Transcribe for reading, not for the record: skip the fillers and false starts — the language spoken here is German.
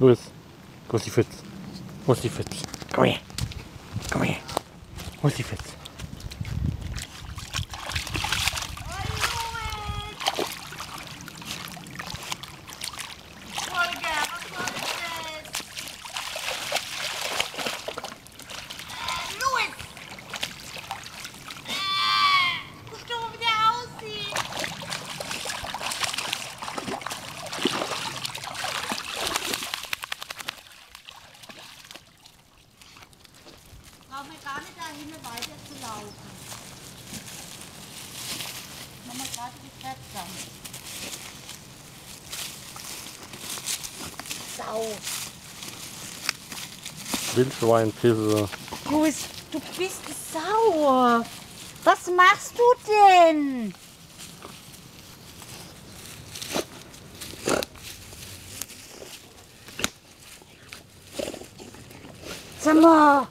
Louis, wo ist die Fitz? Wo ist die Fitz? Komm her. Komm her. Wo ist die Fitz? Brauchen wir gar nicht dahin weiter zu laufen. Machen wir gerade die Plätze. Sau. Wildschweinpisse. Louis, du bist sauer. Was machst du denn? Sag mal.